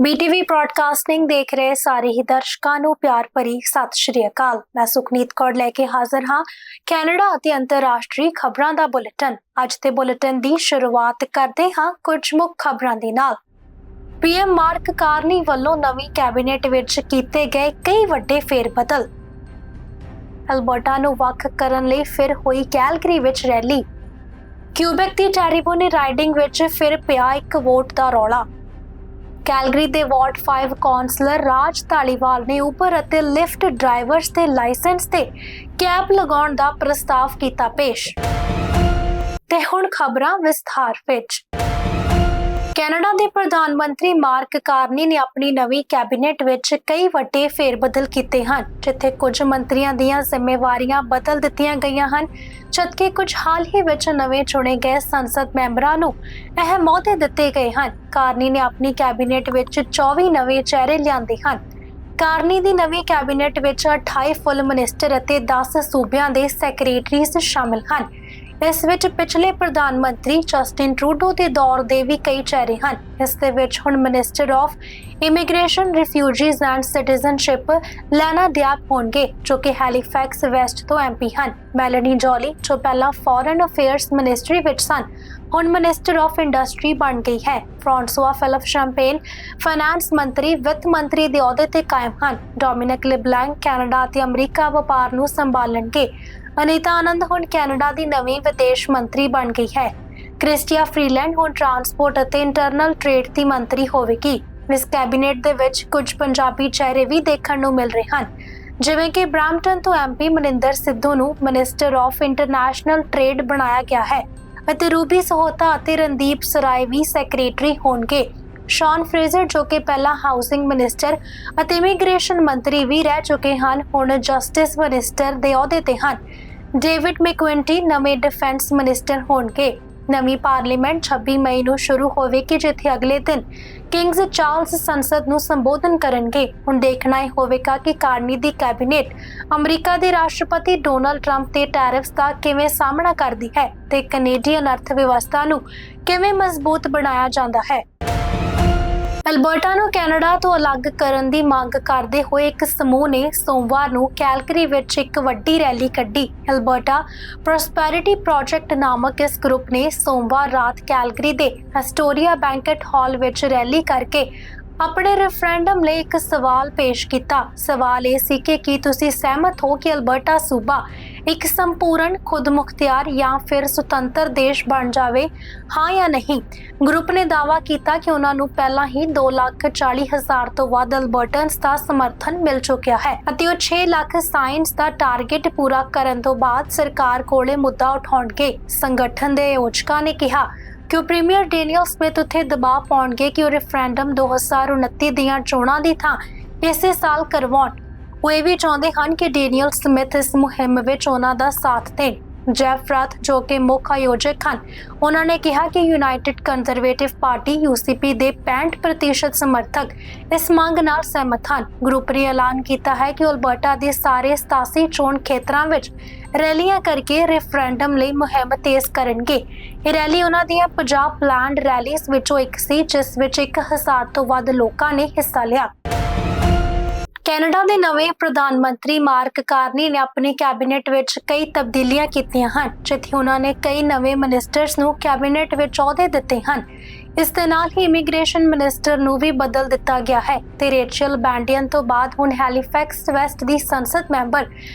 BTV broadcasting देख रहे ਸਾਰੇ ਹੀ ਦਰਸ਼ਕਾਂ ਨੂੰ ਪਿਆਰ ਭਰੀ ਸਤਿ ਸ਼੍ਰੀ ਅਕਾਲ। ਮੈਂ ਸੁਖਨੀਤ ਕੌਰ ਲੈ ਕੇ ਹਾਜ਼ਰ ਹਾਂ ਕੈਨੇਡਾ ਅਤੇ ਅੰਤਰਰਾਸ਼ਟਰੀ ਖਬਰਾਂ ਦਾ ਬੁਲੇਟਿਨ। ਅੱਜ ਦੇ ਬੁਲੇਟਿਨ ਦੀ ਸ਼ੁਰੂਆਤ ਕਰਦੇ ਹਾਂ ਕੁਝ ਮੁੱਖ ਖਬਰਾਂ ਦੇ ਨਾਲ। PM ਮਾਰਕ ਕਾਰਨੀ ਵੱਲੋਂ ਨਵੀਂ ਕੈਬਨਿਟ ਵਿੱਚ ਕੀਤੇ ਗਏ ਕਈ ਵੱਡੇ ਫੇਰਬਦਲ। ਅਲਬਰਟਾ ਨੂੰ ਵੱਖ ਕਰਨ ਲਈ ਫਿਰ ਹੋਈ ਕੈਲਗਰੀ ਵਿੱਚ ਰੈਲੀ। ਕਿਊਬੈਕ ਦੀ ਟੈਰੀਬੋਨੀ ਰਾਈਡਿੰਗ ਵਿੱਚ ਫਿਰ ਪਿਆ ਇੱਕ ਵੋਟ ਦਾ ਰੌਲਾ। ਕੈਲਗਰੀ ਦੇ ਵਾਰਡ 5 ਕੌਂਸਲਰ ਰਾਜ ਧਾਲੀਵਾਲ ਨੇ ਉਬਰ ਅਤੇ ਲਿਫਟ ਡਰਾਈਵਰਸ ਦੇ ਲਾਇਸੈਂਸ ਤੇ ਕੈਪ ਲਗਾਉਣ ਦਾ ਪ੍ਰਸਤਾਵ ਕੀਤਾ ਪੇਸ਼। ਤੇ ਹੁਣ ਖਬਰਾਂ ਵਿਸਥਾਰ ਵਿੱਚ। ਕੈਨੇਡਾ ਦੇ ਪ੍ਰਧਾਨ ਮੰਤਰੀ ਮਾਰਕ ਕਾਰਨੀ ਨੇ ਆਪਣੀ ਨਵੀਂ ਕੈਬਨਿਟ ਵਿੱਚ ਕਈ ਵੱਡੇ ਫੇਰਬਦਲ ਕੀਤੇ ਹਨ, ਜਿੱਥੇ ਕੁਝ ਮੰਤਰੀਆਂ ਦੀਆਂ ਜ਼ਿੰਮੇਵਾਰੀਆਂ ਬਦਲ ਦਿੱਤੀਆਂ ਗਈਆਂ ਹਨ, ਜਦਕਿ ਕੁਝ ਹਾਲ ਹੀ ਵਿੱਚ ਨਵੇਂ ਚੁਣੇ ਗਏ ਸੰਸਦ ਮੈਂਬਰਾਂ ਨੂੰ ਅਹਿਮ ਅਹੁਦੇ ਦਿੱਤੇ ਗਏ ਹਨ। ਕਾਰਨੀ ਨੇ ਆਪਣੀ ਕੈਬਨਿਟ ਵਿੱਚ 24 ਨਵੇਂ ਚਿਹਰੇ ਲਿਆਂਦੇ ਹਨ। ਕਾਰਨੀ ਦੀ ਨਵੀਂ ਕੈਬਨਿਟ ਵਿੱਚ 28 ਫੁੱਲ ਮਿਨਿਸਟਰ ਅਤੇ 10 ਸੂਬਿਆਂ ਦੇ ਸੈਕਟਰੀਜ਼ ਸ਼ਾਮਿਲ ਹਨ। ਇਸ ਵਿੱਚ ਪਿਛਲੇ ਪ੍ਰਧਾਨ ਮੰਤਰੀ ਜਸਟਿਨ ਟਰੂਡੋ ਦੇ ਦੌਰ ਦੇ ਵੀ ਕਈ ਚਿਹਰੇ ਹਨ। ਇਸ ਦੇ ਵਿੱਚ ਹੁਣ minister of immigration, refugees and citizenship ਲੈਨਾ ਦਿਆਪ ਹੋਣਗੇ, ਜੋ ਕਿ ਹੈਲੀਫੈਕਸ ਵੈਸਟ ਤੋਂ MP ਹਨ। ਮੈਲਨੀ ਜੋਲੀ, ਜੋ ਪਹਿਲਾਂ ਫੋਰਨ ਅਫੇਅਰਸ ਮਿਨਿਸਟਰੀ ਵਿੱਚ ਸਨ, ਹੁਣ ਮਿਨਿਸਟਰ ਆਫ ਇੰਡਸਟਰੀ ਬਣ ਗਈ ਹੈ। ਫਰਾਂਸਵਾ ਫਿਲਿਪ ਸ਼ੈਂਪੇਨ ਫਾਈਨਾਂਸ ਮੰਤਰੀ, ਵਿੱਤ ਮੰਤਰੀ ਦੇ ਅਹੁਦੇ ਤੇ ਕਾਇਮ ਹਨ। ਡੋਮਿਨਿਕ ਲਿਬਲੈਂਕ ਕੈਨੇਡਾ ਅਤੇ ਅਮਰੀਕਾ ਵਪਾਰ ਨੂੰ ਸੰਭਾਲਣਗੇ। ਅਨੀਤਾ ਆਨੰਦ ਹੁਣ ਕੈਨੇਡਾ ਦੀ ਨਵੀਂ ਵਿਦੇਸ਼ ਮੰਤਰੀ ਬਣ ਗਈ ਹੈ। ਕ੍ਰਿਸਟੀਆ ਫਰੀਲੈਂਡ ਹੁਣ ਟਰਾਂਸਪੋਰਟ ਅਤੇ ਇੰਟਰਨਲ ਟ੍ਰੇਡ ਦੀ ਮੰਤਰੀ ਹੋਵੇਗੀ। ਇਸ ਕੈਬਨਿਟ ਦੇ ਵਿੱਚ ਕੁਝ ਪੰਜਾਬੀ ਚਿਹਰੇ ਵੀ ਦੇਖਣ ਨੂੰ ਮਿਲ ਰਹੇ ਹਨ, ਜਿਵੇਂ ਕਿ ਬ੍ਰੈਂਪਟਨ ਤੋਂ MP ਮਨਿੰਦਰ ਸਿੱਧੂ ਨੂੰ ਮਿਨਿਸਟਰ ਆਫ ਇੰਟਰਨੈਸ਼ਨਲ ਟ੍ਰੇਡ ਬਣਾਇਆ ਗਿਆ ਹੈ ਅਤੇ ਰੂਬੀ ਸਹੋਤਾ ਅਤੇ ਰਣਦੀਪ ਸਰਾਏ ਵੀ ਸੈਕਟਰੀ ਹੋਣਗੇ। ਸ਼ੌਨ ਫਰੇਜ਼ਰ, ਜੋ ਕਿ ਪਹਿਲਾਂ ਹਾਊਸਿੰਗ ਮਿਨਿਸਟਰ ਅਤੇ ਇਮੀਗ੍ਰੇਸ਼ਨ ਮੰਤਰੀ ਵੀ ਰਹਿ ਚੁੱਕੇ ਹਨ, ਹੁਣ ਜਸਟਿਸ ਮਿਨਿਸਟਰ ਦੇ ਅਹੁਦੇ ਤੇ ਹਨ। ਡੇਵਿਡ ਮੈਕੁਇੰਟੀ ਨਵੇਂ ਡਿਫੈਂਸ ਮਿਨਿਸਟਰ ਹੋਣਗੇ। ਨਵੀਂ ਪਾਰਲੀਮੈਂਟ 26 ਮਈ ਨੂੰ ਸ਼ੁਰੂ ਹੋਵੇਗੀ, ਜਿੱਥੇ ਅਗਲੇ ਦਿਨ ਕਿੰਗਜ਼ ਚਾਰਲਸ ਸੰਸਦ ਨੂੰ ਸੰਬੋਧਨ ਕਰਨਗੇ। ਹੁਣ ਦੇਖਣਾ ਇਹ ਹੋਵੇਗਾ ਕਿ ਕਾਰਨੀ ਦੀ ਕੈਬਨਿਟ ਅਮਰੀਕਾ ਦੇ ਰਾਸ਼ਟਰਪਤੀ ਡੋਨਾਲਡ ਟਰੰਪ ਤੇ ਟੈਰਿਫਸ ਦਾ ਕਿਵੇਂ ਸਾਹਮਣਾ ਕਰਦੀ ਹੈ ਤੇ ਕੈਨੇਡੀਅਨ ਅਰਥ ਵਿਵਸਥਾ ਨੂੰ ਕਿਵੇਂ ਮਜ਼ਬੂਤ ਬਣਾਇਆ ਜਾਂਦਾ ਹੈ। ਅਲਬਰਟਾ ਨੂੰ ਕੈਨੇਡਾ ਤੋਂ ਅਲੱਗ ਕਰਨ ਦੀ ਮੰਗ ਕਰਦੇ ਹੋਏ ਇੱਕ ਸਮੂਹ ਨੇ ਸੋਮਵਾਰ ਨੂੰ ਕੈਲਗਰੀ ਵਿੱਚ ਇੱਕ ਵੱਡੀ ਰੈਲੀ ਕੱਢੀ। ਅਲਬਰਟਾ ਪ੍ਰੋਸਪੈਰਿਟੀ ਪ੍ਰੋਜੈਕਟ ਨਾਮਕ ਇਸ ਗਰੁੱਪ ਨੇ ਸੋਮਵਾਰ ਰਾਤ ਕੈਲਗਰੀ ਦੇ ਐਸਟੋਰੀਆ ਬੈਂਕਟ ਹਾਲ ਵਿੱਚ ਰੈਲੀ ਕਰਕੇ ਆਪਣੇ ਰੈਫਰੈਂਡਮ ਲਈ ਇੱਕ ਸਵਾਲ ਪੇਸ਼ ਕੀਤਾ। ਸਵਾਲ ਇਹ ਸੀ ਕਿ ਕੀ ਤੁਸੀਂ ਸਹਿਮਤ ਹੋ ਕਿ ਅਲਬਰਟਾ ਸੂਬਾ ਇੱਕ ਸੰਪੂਰਨ ਖੁਦਮੁਖਤਿਆਰ ਜਾਂ ਫਿਰ ਸੁਤੰਤਰ ਦੇਸ਼ ਬਣ ਜਾਵੇ, ਹਾਂ ਜਾਂ ਨਹੀਂ। ਗਰੁੱਪ ਨੇ ਦਾਅਵਾ ਕੀਤਾ ਕਿ ਉਹਨਾਂ ਨੂੰ ਪਹਿਲਾਂ ਹੀ 2,40,000 ਤੋਂ ਵੱਧ ਅਲਬਰਟਨਸ ਦਾ ਸਮਰਥਨ ਮਿਲ ਚੁੱਕਿਆ ਹੈ ਅਤੇ ਉਹ 6 ਲੱਖ ਸਾਇੰਸ ਦਾ ਟਾਰਗੇਟ ਪੂਰਾ ਕਰਨ ਤੋਂ ਬਾਅਦ ਸਰਕਾਰ ਕੋਲੇ ਮੁੱਦਾ ਉਠਾਉਣਗੇ। ਸੰਗਠਨ ਦੇ ਆਯੋਜਕਾਂ ਨੇ ਕਿਹਾ ਕਿ ਉਹ ਪ੍ਰੀਮੀਅਰ ਡੈਨੀਅਲ ਸਮਿਥ ਉੱਤੇ ਦਬਾਅ ਪਾਉਣਗੇ ਕਿ ਉਹ ਰੈਫਰੈਂਡਮ 2029 ਦੀਆਂ ਚੋਣਾਂ ਦੀ ਥਾਂ ਇਸੇ ਸਾਲ ਕਰਵਾਉਣ। ਉਹ ਇਹ ਵੀ ਚਾਹੁੰਦੇ ਹਨ ਕਿ ਡੈਨੀਅਲ ਸਮਿਥ ਇਸ ਮੁਹਿੰਮ ਵਿੱਚ ਉਹਨਾਂ ਦਾ ਸਾਥ ਦੇਣ। ਜੈਫ ਰਾਥ, ਜੋ ਕਿ ਮੁੱਖ ਆਯੋਜਕ ਹਨ, ਉਹਨਾਂ ਨੇ ਕਿਹਾ ਕਿ ਯੂਨਾਈਟਿਡ ਕੰਜ਼ਰਵੇਟਿਵ ਪਾਰਟੀ UCP ਦੇ 65% ਸਮਰਥਕ ਇਸ ਮੰਗ ਨਾਲ ਸਹਿਮਤ ਹਨ। ਗਰੁੱਪ ਨੇ ਐਲਾਨ ਕੀਤਾ ਹੈ ਕਿ ਉਹ ਅਲਬਰਟਾ ਦੇ ਸਾਰੇ 87 ਚੋਣ ਖੇਤਰਾਂ ਵਿੱਚ ਰੈਲੀਆਂ ਕਰਕੇ ਰੈਫਰੈਂਡਮ ਲਈ ਮੁਹਿੰਮ ਤੇਜ਼ ਕਰਨਗੇ। ਇਹ ਰੈਲੀ ਉਹਨਾਂ ਦੀਆਂ 50 ਪਲਾਨਡ ਰੈਲੀਜ਼ ਵਿੱਚੋਂ ਇੱਕ ਸੀ, ਜਿਸ ਵਿੱਚ 1000 ਤੋਂ ਵੱਧ ਲੋਕਾਂ ਨੇ ਹਿੱਸਾ ਲਿਆ। ਕੈਨੇਡਾ ਦੇ ਨਵੇਂ ਪ੍ਰਧਾਨ ਮੰਤਰੀ ਮਾਰਕ ਕਾਰਨੀ ਨੇ ਆਪਣੀ ਕੈਬਨਿਟ ਵਿੱਚ ਕਈ ਤਬਦੀਲੀਆਂ ਕੀਤੀਆਂ ਹਨ, ਜਿੱਥੇ ਉਹਨਾਂ ਨੇ ਕਈ ਨਵੇਂ ਮਿਨਿਸਟਰਸ ਨੂੰ ਕੈਬਨਿਟ ਵਿੱਚ ਅਹੁਦੇ ਦਿੱਤੇ ਹਨ। ਇਸ ਦੇ ਨਾਲ ਹੀ ਇਮੀਗ੍ਰੇਸ਼ਨ ਮਿਨਿਸਟਰ ਨੂੰ ਵੀ ਬਦਲ ਦਿੱਤਾ ਗਿਆ ਹੈ ਤੇ ਰੇਚਲ ਬੈਂਡੀਅਨ ਤੋਂ ਬਾਅਦ ਹੁਣ ਹੈਲੀਫੈਕਸ ਵੈਸਟ ਦੀ ਸੰਸਦ ਮੈਂਬਰ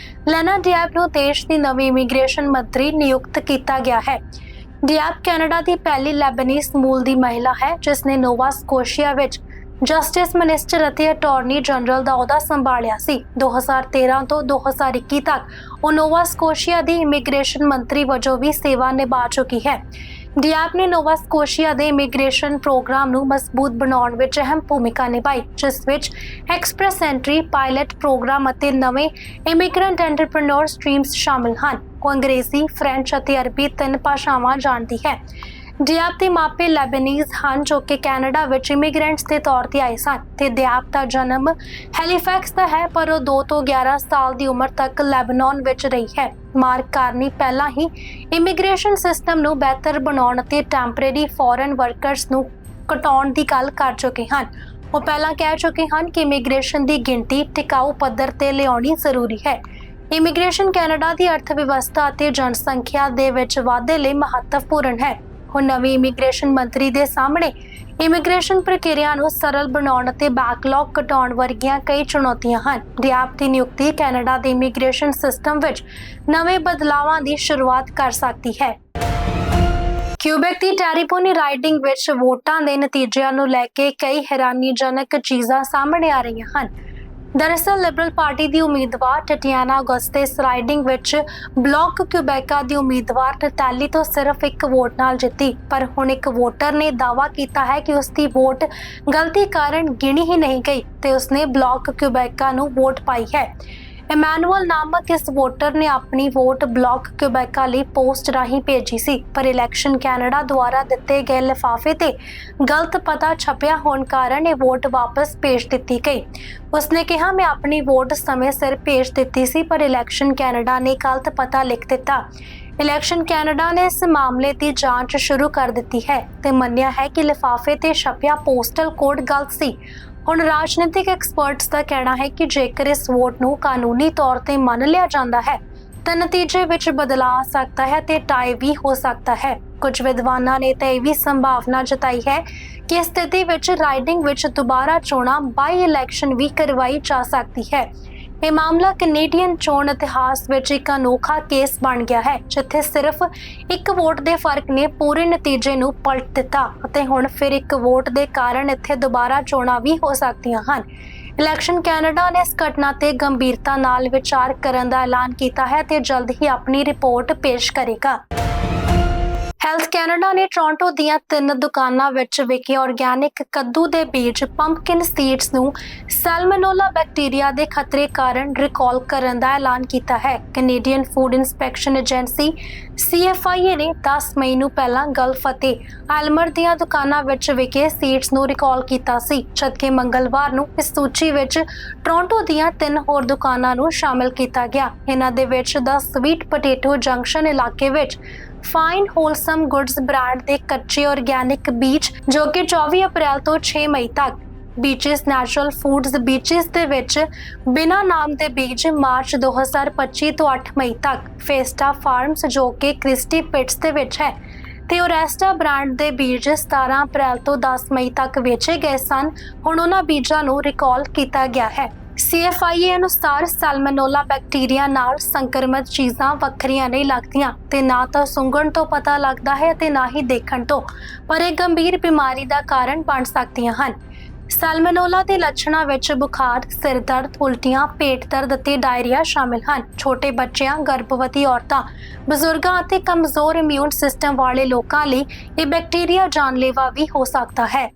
ਲੈਨਾ ਦਿਆਪ ਨੂੰ ਦੇਸ਼ ਦੀ ਨਵੀਂ ਇਮੀਗ੍ਰੇਸ਼ਨ ਮੰਤਰੀ ਨਿਯੁਕਤ ਕੀਤਾ ਗਿਆ ਹੈ। ਦਿਆਪ ਕੈਨੇਡਾ ਦੀ ਪਹਿਲੀ ਲੈਬਨੀਜ਼ ਮੂਲ ਦੀ ਮਹਿਲਾ ਹੈ, ਜਿਸ ਨੇ ਨੋਵਾ ਸਕੋਸ਼ੀਆ ਵਿੱਚ ਜਸਟਿਸ ਮਿਨਿਸਟਰ ਅਤੇ ਅਟਾਰਨੀ ਜਨਰਲ ਦਾ ਅਹੁਦਾ ਸੰਭਾਲਿਆ ਸੀ। 2013 ਤੋਂ 2021 ਤੱਕ ਉਹ ਨੋਵਾ ਸਕੋਸ਼ੀਆ ਦੀ ਇਮੀਗ੍ਰੇਸ਼ਨ ਮੰਤਰੀ ਵਜੋਂ ਵੀ ਸੇਵਾ ਨਿਭਾ ਚੁੱਕੀ ਹੈ। ਦਿਆਪ ਨੇ ਨੋਵਾ ਸਕੋਸ਼ੀਆ ਦੇ ਇਮੀਗ੍ਰੇਸ਼ਨ ਪ੍ਰੋਗਰਾਮ ਨੂੰ ਮਜ਼ਬੂਤ ਬਣਾਉਣ ਵਿੱਚ ਅਹਿਮ ਭੂਮਿਕਾ ਨਿਭਾਈ, ਜਿਸ ਵਿੱਚ ਐਕਸਪ੍ਰੈਸ ਐਂਟਰੀ, ਪਾਇਲਟ ਪ੍ਰੋਗਰਾਮ ਅਤੇ ਨਵੇਂ ਇਮੀਗ੍ਰੈਂਟ ਐਂਟਰਪ੍ਰੀਨਿਓਰ ਸਟਰੀਮਸ ਸ਼ਾਮਿਲ ਹਨ। ਉਹ ਅੰਗਰੇਜ਼ੀ, ਫ੍ਰੈਂਚ ਅਤੇ ਅਰਬੀ 3 ਭਾਸ਼ਾਵਾਂ ਜਾਣਦੀ ਹੈ। ਦਿਆਪ ਦੇ ਮਾਪੇ ਲੈਬਨੀਜ਼ ਹਨ, ਜੋ ਕਿ ਕੈਨੇਡਾ ਵਿੱਚ ਇਮੀਗ੍ਰੈਂਟਸ ਦੇ ਤੌਰ ਤੇ ਆਏ ਸਨ ਤੇ ਦਿਆਪ ਦਾ ਜਨਮ ਹੈਲੀਫੈਕਸ ਦਾ ਹੈ, ਪਰ ਉਹ 2 ਤੋਂ 11 ਸਾਲ ਦੀ ਉਮਰ ਤੱਕ ਲੈਬਨਾਨ ਵਿੱਚ ਰਹੀ ਹੈ। ਮਾਰਕ ਕਾਰਨੀ ਪਹਿਲਾਂ ਹੀ ਇਮੀਗ੍ਰੇਸ਼ਨ ਸਿਸਟਮ ਨੂੰ ਬਿਹਤਰ ਬਣਾਉਣ ਅਤੇ ਟੈਂਪਰੇਰੀ ਫੋਰਨ ਵਰਕਰਸ ਨੂੰ ਘਟਾਉਣ ਦੀ ਗੱਲ ਕਰ ਚੁੱਕੇ ਹਨ। ਉਹ ਪਹਿਲਾਂ ਕਹਿ ਚੁੱਕੇ ਹਨ ਕਿ ਇਮੀਗ੍ਰੇਸ਼ਨ ਦੀ ਗਿਣਤੀ ਟਿਕਾਊ ਪੱਧਰ ਤੇ ਲਿਆਉਣੀ ਜ਼ਰੂਰੀ ਹੈ। ਇਮੀਗ੍ਰੇਸ਼ਨ ਕੈਨੇਡਾ ਦੀ ਅਰਥ ਵਿਵਸਥਾ ਅਤੇ ਜਨਸੰਖਿਆ ਦੇ ਵਿੱਚ ਵਾਧੇ ਲਈ ਮਹੱਤਵਪੂਰਨ ਹੈ। ਹੁਣ ਨਵੇਂ ਇਮੀਗ੍ਰੇਸ਼ਨ ਮੰਤਰੀ ਦੇ ਸਾਹਮਣੇ ਇਮੀਗ੍ਰੇਸ਼ਨ ਪ੍ਰਕਿਰਿਆ ਨੂੰ ਸਰਲ ਬਣਾਉਣ ਅਤੇ ਬੈਕਲੌਗ ਘਟਾਉਣ ਵਰਗੀਆਂ ਕਈ ਚੁਣੌਤੀਆਂ ਹਨ। ਰਿਆਪ ਦੀ ਨਿਯੁਕਤੀ ਕੈਨੇਡਾ ਦੇ ਇਮੀਗ੍ਰੇਸ਼ਨ ਸਿਸਟਮ ਵਿੱਚ ਨਵੇਂ ਬਦਲਾਵਾਂ ਦੀ ਸ਼ੁਰੂਆਤ ਕਰ ਸਕਦੀ ਹੈ। ਕਿਊਬੈਕ ਦੀ ਟੈਰੀਪੋਨੀ ਰਾਈਡਿੰਗ ਵਿੱਚ ਵੋਟਾਂ ਦੇ ਨਤੀਜਿਆਂ ਨੂੰ ਲੈ ਕੇ ਕਈ ਹੈਰਾਨੀਜਨਕ ਚੀਜ਼ਾਂ ਸਾਹਮਣੇ ਆ ਰਹੀਆਂ ਹਨ। ਦਰਅਸਲ ਲਿਬਰਲ ਪਾਰਟੀ ਦੀ ਉਮੀਦਵਾਰ ਟਟਿਆਨਾ ਅਗਸਤਿਸ ਰਾਈਡਿੰਗ ਵਿੱਚ ਬਲਾਕ ਕਿਊਬੈਕਾ ਦੀ ਉਮੀਦਵਾਰ ਨਤਾਲੀ ਤੋਂ ਸਿਰਫ ਇੱਕ ਵੋਟ ਨਾਲ ਜਿੱਤੀ, ਪਰ ਹੁਣ ਇੱਕ ਵੋਟਰ ਨੇ ਦਾਅਵਾ ਕੀਤਾ ਹੈ ਕਿ ਉਸ ਦੀ ਵੋਟ ਗਲਤੀ ਕਾਰਨ ਗਿਣੀ ਹੀ ਨਹੀਂ ਗਈ ਤੇ ਉਸਨੇ ਬਲਾਕ ਕਿਊਬੈਕਾ ਨੂੰ ਵੋਟ ਪਾਈ ਹੈ। ਇਮੈਨੂਅਲ ਨਾਮਕ ਇਸ ਵੋਟਰ ਨੇ ਆਪਣੀ ਵੋਟ ਬਲਾਕ ਕਿਊਬੈਕਾ ਲਈ ਪੋਸਟ ਰਾਹੀਂ ਭੇਜੀ ਸੀ, ਪਰ ਇਲੈਕਸ਼ਨ ਕੈਨੇਡਾ ਦੁਆਰਾ ਦਿੱਤੇ ਗਏ ਲਿਫਾਫੇ ਤੇ ਗਲਤ ਪਤਾ ਛਪਿਆ ਹੋਣ ਕਾਰਨ ਇਹ ਵੋਟ ਵਾਪਸ ਭੇਜ ਦਿੱਤੀ ਗਈ। ਉਸਨੇ ਕਿਹਾ, ਮੈਂ ਆਪਣੀ ਵੋਟ ਸਮੇਂ ਸਿਰ ਭੇਜ ਦਿੱਤੀ ਸੀ, ਪਰ ਇਲੈਕਸ਼ਨ ਕੈਨੇਡਾ ਨੇ ਗਲਤ ਪਤਾ ਲਿਖ ਦਿੱਤਾ। ਇਲੈਕਸ਼ਨ ਕੈਨੇਡਾ ਨੇ ਇਸ ਮਾਮਲੇ ਦੀ ਜਾਂਚ ਸ਼ੁਰੂ ਕਰ ਦਿੱਤੀ ਹੈ ਤੇ ਮੰਨਿਆ ਹੈ ਕਿ ਲਿਫਾਫੇ ਤੇ ਛਪਿਆ ਪੋਸਟਲ ਕੋਡ ਗਲਤ ਸੀ। ਹੁਣ ਰਾਜਨੀਤਿਕ ਐਕਸਪਰਟਸ ਦਾ ਕਹਿਣਾ ਹੈ ਕਿ ਜੇਕਰ ਇਸ ਵੋਟ ਨੂੰ ਕਾਨੂੰਨੀ ਤੌਰ ਤੇ ਮੰਨ ਲਿਆ ਜਾਂਦਾ ਹੈ ਤਾਂ ਨਤੀਜੇ ਵਿੱਚ ਬਦਲਾਅ ਆ ਸਕਦਾ ਹੈ ਤੇ ਟਾਈ ਵੀ ਹੋ ਸਕਦਾ ਹੈ। ਕੁਝ ਵਿਦਵਾਨਾਂ ਨੇ ਤਾਂ ਇਹ ਵੀ ਸੰਭਾਵਨਾ ਜਤਾਈ ਹੈ ਕਿ ਇਸ ਸਥਿਤੀ ਵਿੱਚ ਰਾਈਡਿੰਗ ਵਿੱਚ ਦੁਬਾਰਾ ਚੋਣਾਂ ਬਾਈ ਇਲੈਕਸ਼ਨ ਵੀ ਕਰਵਾਈ ਜਾ ਸਕਦੀ ਹੈ। ਇਹ ਮਾਮਲਾ ਕੈਨੇਡੀਅਨ ਚੋਣ ਇਤਿਹਾਸ ਵਿੱਚ ਇੱਕ ਅਨੋਖਾ ਕੇਸ ਬਣ ਗਿਆ ਹੈ, ਜਿੱਥੇ ਸਿਰਫ ਇੱਕ ਵੋਟ ਦੇ ਫਰਕ ਨੇ ਪੂਰੇ ਨਤੀਜੇ ਨੂੰ ਪਲਟ ਦਿੱਤਾ ਅਤੇ ਹੁਣ ਫਿਰ ਇੱਕ ਵੋਟ ਦੇ ਕਾਰਨ ਇੱਥੇ ਦੁਬਾਰਾ ਚੋਣਾਂ ਵੀ ਹੋ ਸਕਦੀਆਂ ਹਨ। ਇਲੈਕਸ਼ਨ ਕੈਨੇਡਾ ਨੇ ਇਸ ਘਟਨਾ ਤੇ ਗੰਭੀਰਤਾ ਨਾਲ ਵਿਚਾਰ ਕਰਨ ਦਾ ਐਲਾਨ ਕੀਤਾ ਹੈ ਤੇ ਜਲਦ ਹੀ ਆਪਣੀ ਰਿਪੋਰਟ ਪੇਸ਼ ਕਰੇਗਾ। ਹੈਲਥ ਕੈਨੇਡਾ ਨੇ ਟੋਰਾਂਟੋ ਦੀਆਂ 3 ਦੁਕਾਨਾਂ ਵਿੱਚ ਵਿਕੇ ਆਰਗੈਨਿਕ ਕੱਦੂ ਦੇ ਬੀਜ ਪੰਪਕਿਨ ਸੀਡਸ ਨੂੰ ਸੈਲਮੋਨੇਲਾ ਬੈਕਟੀਰੀਆ ਦੇ ਖਤਰੇ ਕਾਰਨ ਰਿਕਾਲ ਕਰਨ ਦਾ ਐਲਾਨ ਕੀਤਾ ਹੈ। Canadian food inspection agency CFIA ਨੇ 10 ਮਈ ਨੂੰ ਪਹਿਲਾਂ ਗਲਫ ਅਤੇ ਐਲਮਰ ਦੀਆਂ ਦੁਕਾਨਾਂ ਵਿੱਚ ਵਿਕੇ ਸੀਡਸ ਨੂੰ ਰਿਕਾਲ ਕੀਤਾ ਸੀ, ਜਦਕਿ ਮੰਗਲਵਾਰ ਨੂੰ ਇਸ ਸੂਚੀ ਵਿੱਚ ਟੋਰਾਂਟੋ ਦੀਆਂ 3 ਹੋਰ ਦੁਕਾਨਾਂ ਨੂੰ ਸ਼ਾਮਿਲ ਕੀਤਾ ਗਿਆ। ਇਹਨਾਂ ਦੇ ਵਿੱਚ ਦਾ ਸਵੀਟ ਪੋਟੇਟੋ ਜੰਕਸ਼ਨ ਇਲਾਕੇ ਵਿੱਚ ਫਾਈਨ ਹੋਲਸਮ ਗੁੱਡਸ ਬ੍ਰਾਂਡ ਦੇ ਕੱਚੇ ਆਰਗੈਨਿਕ ਬੀਜ ਜੋ ਕਿ 24 ਅਪ੍ਰੈਲ ਤੋਂ 6 ਮਈ ਤੱਕ, ਬੀਚਸ ਨੈਚੁਰਲ ਫੂਡਸ ਬੀਚਸ ਦੇ ਵਿੱਚ ਬਿਨਾਂ ਨਾਮ ਦੇ ਬੀਜ ਮਾਰਚ 2025 ਤੋਂ 8 ਮਈ ਤੱਕ, ਫੇਸਟਾ ਫਾਰਮਸ ਜੋ ਕਿ ਕ੍ਰਿਸਟੀ ਪਿਟਸ ਦੇ ਵਿੱਚ ਹੈ ਤੇ ਓਰੈਸਟਾ ਬ੍ਰਾਂਡ ਦੇ ਬੀਜ 17 ਅਪ੍ਰੈਲ ਤੋਂ 10 ਮਈ ਤੱਕ ਵੇਚੇ ਗਏ ਸਨ। ਹੁਣ ਉਹਨਾਂ ਬੀਜਾਂ ਨੂੰ ਰਿਕਾਲ ਕੀਤਾ ਗਿਆ ਹੈ। CFIA ਅਨੁਸਾਰ ਸੈਲਮੋਨੇਲਾ ਬੈਕਟੀਰੀਆ ਨਾਲ ਸੰਕਰਮਿਤ ਚੀਜ਼ਾਂ ਵੱਖਰੀਆਂ ਨਹੀਂ ਲੱਗਦੀਆਂ ਤੇ ਨਾ ਤਾਂ ਸੁੰਘਣ ਤੋਂ ਪਤਾ ਲੱਗਦਾ ਹੈ ਤੇ ਨਾ ਹੀ ਦੇਖਣ ਤੋਂ, ਪਰ ਇਹ ਗੰਭੀਰ ਬਿਮਾਰੀ ਦਾ ਕਾਰਨ ਬਣ ਸਕਦੀਆਂ ਹਨ। ਸੈਲਮੋਨੇਲਾ ਦੇ ਲੱਛਣਾਂ ਵਿੱਚ ਬੁਖਾਰ, ਸਿਰ ਦਰਦ, ਉਲਟੀਆਂ, ਪੇਟ ਦਰਦ ਅਤੇ ਡਾਇਰੀਆ ਸ਼ਾਮਿਲ ਹਨ। ਛੋਟੇ ਬੱਚਿਆਂ, ਗਰਭਵਤੀ ਔਰਤਾਂ, ਬਜ਼ੁਰਗਾਂ ਅਤੇ ਕਮਜ਼ੋਰ ਇਮਿਊਨ ਸਿਸਟਮ ਵਾਲੇ ਲੋਕਾਂ ਲਈ ਇਹ ਬੈਕਟੀਰੀਆ ਜਾਨਲੇਵਾ ਵੀ ਹੋ ਸਕਦਾ ਹੈ।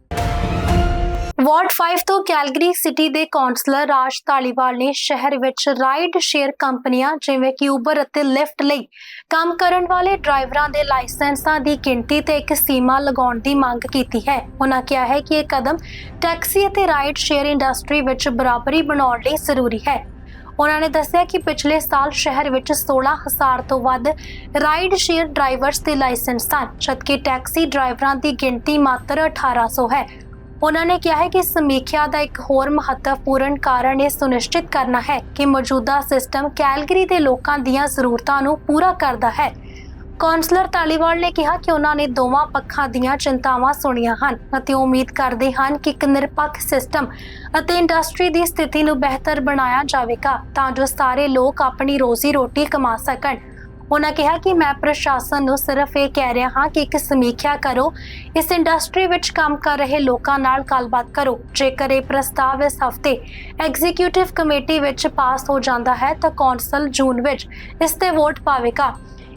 ਵਾਰਡ 5 ਤੋਂ ਕੈਲਗਰੀ ਸਿਟੀ ਦੇ ਕੌਂਸਲਰ ਰਾਜ ਧਾਲੀਵਾਲ ਨੇ ਸ਼ਹਿਰ ਵਿੱਚ ਰਾਈਡ ਸ਼ੇਅਰ ਕੰਪਨੀਆਂ ਜਿਵੇਂ ਕਿ ਉਬਰ ਅਤੇ ਲਿਫਟ ਲਈ ਕੰਮ ਕਰਨ ਵਾਲੇ ਡਰਾਈਵਰਾਂ ਦੇ ਲਾਇਸੈਂਸਾਂ ਦੀ ਗਿਣਤੀ ਤੇ ਇੱਕ ਸੀਮਾ ਲਗਾਉਣ ਦੀ ਮੰਗ ਕੀਤੀ ਹੈ। ਉਹਨਾਂ ਕਿਹਾ ਹੈ ਕਿ ਇਹ ਕਦਮ ਟੈਕਸੀ ਅਤੇ ਰਾਈਡ ਸ਼ੇਅਰ ਇੰਡਸਟਰੀ ਵਿੱਚ ਬਰਾਬਰੀ ਬਣਾਉਣ ਲਈ ਜ਼ਰੂਰੀ ਹੈ। ਉਹਨਾਂ ਨੇ ਦੱਸਿਆ ਕਿ ਪਿਛਲੇ ਸਾਲ ਸ਼ਹਿਰ ਵਿੱਚ 16,000 ਤੋਂ ਵੱਧ ਰਾਈਡ ਸ਼ੇਅਰ ਡਰਾਈਵਰਸ ਦੇ ਲਾਇਸੈਂਸ ਸਨ, ਜਦਕਿ ਟੈਕਸੀ ਡਰਾਈਵਰਾਂ ਦੀ ਗਿਣਤੀ ਮਾਤਰ 1800 ਹੈ। ਉਹਨਾਂ ਨੇ ਕਿਹਾ ਹੈ ਕਿ ਸਮੀਖਿਆ ਦਾ ਇੱਕ ਹੋਰ ਮਹੱਤਵਪੂਰਨ ਕਾਰਨ ਇਹ ਸੁਨਿਸ਼ਚਿਤ ਕਰਨਾ ਹੈ ਕਿ ਮੌਜੂਦਾ ਸਿਸਟਮ ਕੈਲਗਰੀ ਦੇ ਲੋਕਾਂ ਦੀਆਂ ਜ਼ਰੂਰਤਾਂ ਨੂੰ ਪੂਰਾ ਕਰਦਾ ਹੈ। ਕੌਂਸਲਰ ਧਾਲੀਵਾਲ ਨੇ ਕਿਹਾ ਕਿ ਉਹਨਾਂ ਨੇ ਦੋਵਾਂ ਪੱਖਾਂ ਦੀਆਂ ਚਿੰਤਾਵਾਂ ਸੁਣੀਆਂ ਹਨ ਅਤੇ ਉਮੀਦ ਕਰਦੇ ਹਨ ਕਿ ਇੱਕ ਨਿਰਪੱਖ ਸਿਸਟਮ ਅਤੇ ਇੰਡਸਟਰੀ ਦੀ ਸਥਿਤੀ ਨੂੰ ਬਿਹਤਰ ਬਣਾਇਆ ਜਾਵੇਗਾ ਤਾਂ ਜੋ ਸਾਰੇ ਲੋਕ ਆਪਣੀ ਰੋਜ਼ੀ ਰੋਟੀ ਕਮਾ ਸਕਣ। ਉਹਨਾਂ ਕਿਹਾ ਕਿ ਮੈਂ ਪ੍ਰਸ਼ਾਸਨ ਨੂੰ ਸਿਰਫ ਇਹ ਕਹਿ ਰਿਹਾ ਹਾਂ ਕਿ ਇੱਕ ਸਮੀਖਿਆ ਕਰੋ, ਇਸ ਇੰਡਸਟਰੀ ਵਿੱਚ ਕੰਮ ਕਰ ਰਹੇ ਲੋਕਾਂ ਨਾਲ ਗੱਲਬਾਤ ਕਰੋ। ਜੇਕਰ ਇਹ ਪ੍ਰਸਤਾਵ ਇਸ ਹਫ਼ਤੇ ਐਗਜ਼ੀਕਿਊਟਿਵ ਕਮੇਟੀ ਵਿੱਚ ਪਾਸ ਹੋ ਜਾਂਦਾ ਹੈ ਤਾਂ ਕੌਂਸਲ ਜੂਨ ਵਿੱਚ ਇਸ ਤੇ ਵੋਟ ਪਾਵੇਗਾ।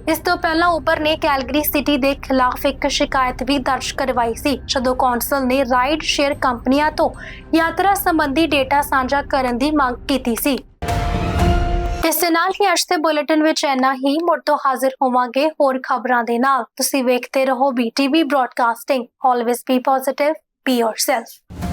ਇਸ ਤੋਂ ਪਹਿਲਾਂ ਉਬਰ ਨੇ ਕੈਲਗਰੀ ਸਿਟੀ ਦੇ ਖਿਲਾਫ ਇੱਕ ਸ਼ਿਕਾਇਤ ਵੀ ਦਰਜ ਕਰਵਾਈ ਸੀ, ਜਦੋਂ ਕੌਂਸਲ ਨੇ ਰਾਈਡ ਸ਼ੇਅਰ ਕੰਪਨੀਆਂ ਤੋਂ ਯਾਤਰਾ ਸੰਬੰਧੀ ਡੇਟਾ ਸਾਂਝਾ ਕਰਨ ਦੀ ਮੰਗ ਕੀਤੀ ਸੀ। ਇਸ ਦੇ ਨਾਲ ਹੀ ਅੱਜ ਦੇ ਬੁਲੇਟਿਨ ਵਿੱਚ ਇੰਨਾ ਹੀ। ਮੁੜ ਤੋਂ ਹਾਜ਼ਰ ਹੋਵਾਂਗੇ ਹੋਰ ਖਬਰਾਂ ਦੇ ਨਾਲ। ਤੁਸੀਂ ਵੇਖਦੇ ਰਹੋ BTV broadcasting. Always B positive, B yourself.